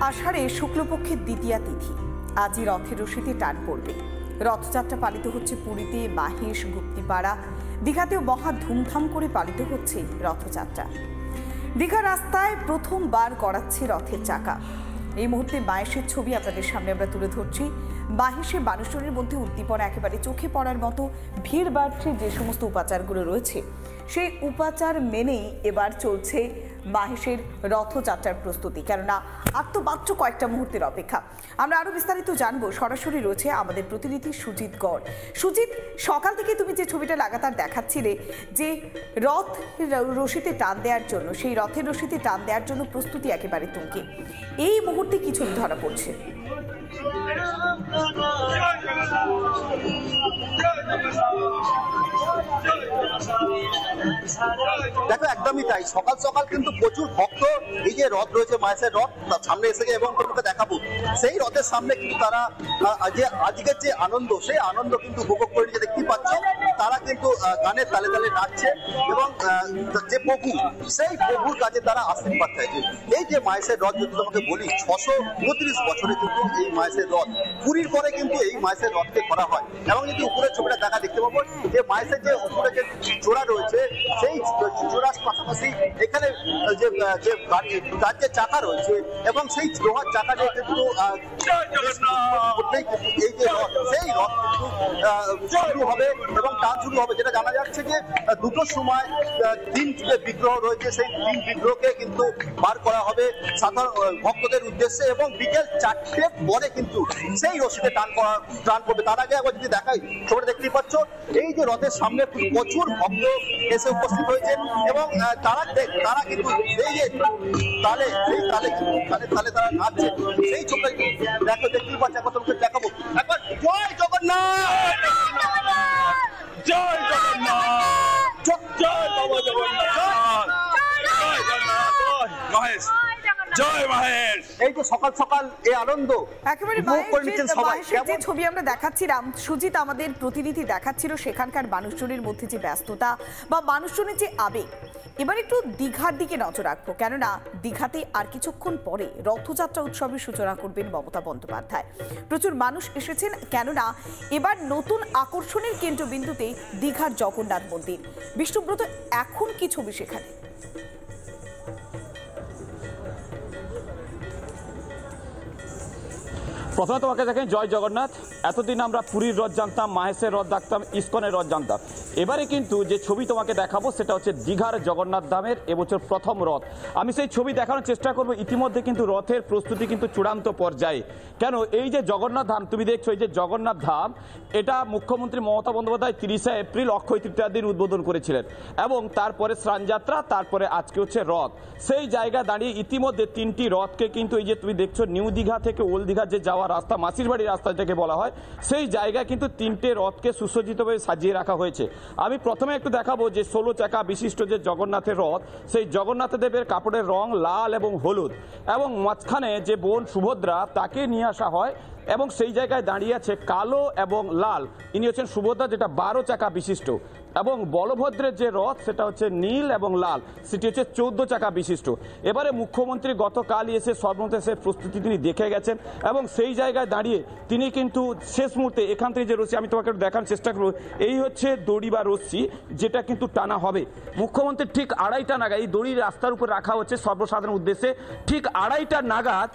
আষাঢ়ে শুক্লপক্ষের দ্বিতীয়া তিথি। আজই রথের রশিতে টান পড়বে। রথযাত্রা পালিত হচ্ছে পুরীতে, মাহেশ, গুপ্তিপাড়া, দীঘাতেও মহা ধুমধাম করে পালিত হচ্ছে রথযাত্রা। দীঘা রাস্তায় প্রথমবার গড়াচ্ছে রথের চাকা। এই মুহূর্তে মাহেশের ছবি আপনাদের সামনে আমরা তুলে ধরছি। মাহেশে মানুষজনের মধ্যে উদ্দীপনা একেবারে চোখে পড়ার মতো। ভিড় বাড়ছে, যে সমস্ত উপাচারগুলো রয়েছে সেই উপাচার মেনেই এবার চলছে মাহেশের রথযাত্রার প্রস্তুতি। কেননা আর তো মাত্র কয়েকটা মুহূর্তের অপেক্ষা। আমরা আরো বিস্তারিত জানবো, সরাসরি রয়েছে আমাদের প্রতিনিধি সুজিত গড়। সুজিত, সকাল থেকে তুমি যে ছবিটা লাগাতার দেখাচ্ছিলে যে রথ রশিতে টান দেওয়ার জন্য, সেই রথের রশিতে টান দেওয়ার জন্য প্রস্তুতি একেবারে তুঙ্গে। এই মুহূর্তে কি ছবি ধরা পড়ছে? দেখো, একদমই তাই। সকাল সকাল কিন্তু প্রচুর ভক্ত এই যে রথ রয়েছে, মাহেশের রথ, তার সামনে এসে এবং তোমাকে দেখাবো সেই রথের সামনে কিন্তু তারা যে আজকের যে আনন্দ, সেই আনন্দ কিন্তু উপভোগ করে নিয়ে দেখতে পাচ্ছ। তারা কিন্তু গানের তালে তালে নাচছে এবং যে প্রভু, সেই প্রভুর কাছে তারা আশীর্বাদ চাইছে। এই যে মাহেশের রথ, যদি তোমাকে বলি 629 বছরে কিন্তু এই মাহেশের রথ, পুরীর পরে কিন্তু এই মাহেশের রথকে করা হয়। এবং যদি উপরের ছবিটা দেখা দেখতে পাবো যে মাহেশের যে উপরে যে চূড়া রয়েছে, সেই চূড়ার পাশাপাশি এখানে যে তার যে চাকা রয়েছে এবং সেই লোহার চাকা দিয়ে কিন্তু এই যে রথ, সেই রথ কিন্তু শুরু হবে এবং টান শুরু হবে। যেটা জানা যাচ্ছে যে দুটোর সময় 3 যে বিগ্রহ রয়েছে, সেই 3 বিগ্রহকে কিন্তু বার করা হবে সাধারণ ভক্তদের উদ্দেশ্যে এবং বিকেল 4টের পরে কিন্তু সেই রশিতে টান পড়বে। তার আগে একবার যদি দেখাই, ছবিটা দেখতেই পাচ্ছ, এই যে রথের সামনে প্রচুর ভক্ত এসে উপস্থিত হয়েছেন এবং তারা কিন্তু এই যে তালে, সেই তালে তারা নাচছে। সেই ছবিটা দেখো, দেখতেই পাচ্ছ। একবার তোমাকে দেখাবো, একবার জয় জগন্নাথ, জয় জগন্নাথ, জয় বাবা জগন্নাথ, জয় জগন্নাথ, মহেশ, জয় মহেশ। এই তো সকাল সকাল এই আনন্দ একেবারে যে ছবি আমরা দেখাচ্ছিলাম, সুজিত আমাদের প্রতিনিধি দেখাচ্ছিল সেখানকার মানুষজনের মধ্যে যে ব্যস্ততা বা মানুষজনের যে আবেগ। এবার একটু দীঘার দিকে নজর রাখবো, কেননা দীঘাতে আর কিছুক্ষণ পরে রথযাত্রা উৎসবের সূচনা করবেন মমতা বন্দ্যোপাধ্যায়। প্রচুর মানুষ এসেছেন, কেননা এবার নতুন আকর্ষণের কেন্দ্রবিন্দুতে দীঘার জগন্নাথ মন্দির। বিষ্ণুব্রত, এখন কি ছবি সেখানে? প্রথমে তোমাকে দেখেন, জয় জগন্নাথ। এতদিন আমরা পুরীর রথ জানতাম, মাহেশের রথ জানতাম, ইস্কনের রথ জানতাম। এবারে কিন্তু যে ছবি তোমাকে দেখাবো সেটা হচ্ছে দীঘার জগন্নাথ ধামের এবছর প্রথম রথ। আমি সেই ছবি দেখানোর চেষ্টা করব। ইতিমধ্যে কিন্তু রথের প্রস্তুতি কিন্তু চূড়ান্ত পর্যায়ে। কেন, এই যে জগন্নাথ ধাম তুমি দেখছো, এই যে জগন্নাথ ধাম, এটা মুখ্যমন্ত্রী মমতা বন্দ্যোপাধ্যায় 30শে এপ্রিল অক্ষয় তৃতীয়ার দিন উদ্বোধন করেছিলেন এবং তারপরে স্নানযাত্রা, তারপরে আজকে হচ্ছে রথ। সেই জায়গায় দাঁড়িয়ে ইতিমধ্যে 3টি রথকে কিন্তু এই যে তুমি দেখছো, নিউ দীঘা থেকে ওল্ড দীঘা যে যাওয়া রাস্তা, মাসির বাড়ির রাস্তা যেটাকে বলা হয়, সেই জায়গায় কিন্তু 3টে রথকে সুসজ্জিতভাবে সাজিয়ে রাখা হয়েছে। আমি প্রথমে একটু দেখাবো যে 16 চাকা বিশিষ্ট যে জগন্নাথের রথ, সেই জগন্নাথ দেবের কাপড়ের রং লাল এবং হলুদ এবং মাঝখানে যে বোন সুভদ্রা, তাকে নিয়ে আসা হয় এবং সেই জায়গায় দাঁড়িয়ে আছে কালো এবং লাল। ইনি হচ্ছেন সুভদ্রা, যেটা 12 চাকা বিশিষ্ট, এবং বলভদ্রের যে রথ সেটা হচ্ছে নীল এবং লাল, সেটি হচ্ছে 14 চাকা বিশিষ্ট। এবারে মুখ্যমন্ত্রী গতকালই এসে সর্বমতে সে প্রস্তুতি তিনি দেখে গেছেন এবং সেই জায়গায় দাঁড়িয়ে তিনি কিন্তু শেষ মুহূর্তে এখান থেকে যে রশ্মি, আমি তোমাকে দেখার চেষ্টা করব, এই হচ্ছে দড়ি বা রশ্মি, যেটা কিন্তু টানা হবে। মুখ্যমন্ত্রী ঠিক 2:30টা নাগাদ এই দড়ি রাস্তার উপর রাখা হচ্ছে সর্বসাধারণ উদ্দেশ্যে। ঠিক 2:30টা নাগাদ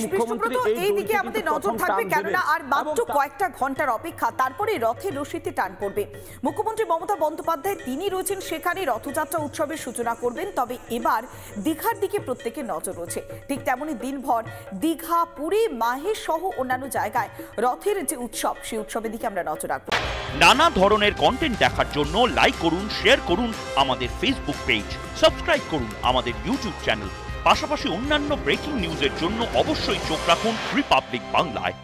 মুখ্যমন্ত্রী এইদিকে আমাদের নজর থাকবে, কেননা আর মাত্র কয়েকটা ঘন্টার অপেক্ষা, তারপরে রথের রশিতে টান পড়বে। মুখ্যমন্ত্রী মমতা বন্দ্যোপাধ্যায় তিনি রয়েছেন সেখানে, রথযাত্রা উৎসবের সূচনা করবেন। তবে এবার দীঘার দিকে প্রত্যেকের নজর রয়েছে। ঠিক তেমনই দিনভর দীঘা, পুরী, মাহেশ সহ অন্যান্য জায়গায় রথের যে উৎসব, সেই উৎসবের দিকে আমরা নজর রাখবো। নানা ধরনের কন্টেন্ট দেখার জন্য লাইক করুন, শেয়ার করুন আমাদের ফেসবুক পেজ, সাবস্ক্রাইব করুন আমাদের ইউটিউব চ্যানেল। পাশাপাশি অন্যান্য ব্রেকিং নিউজের জন্য অবশ্যই চোখ রাখুন রিপাবলিক বাংলায়।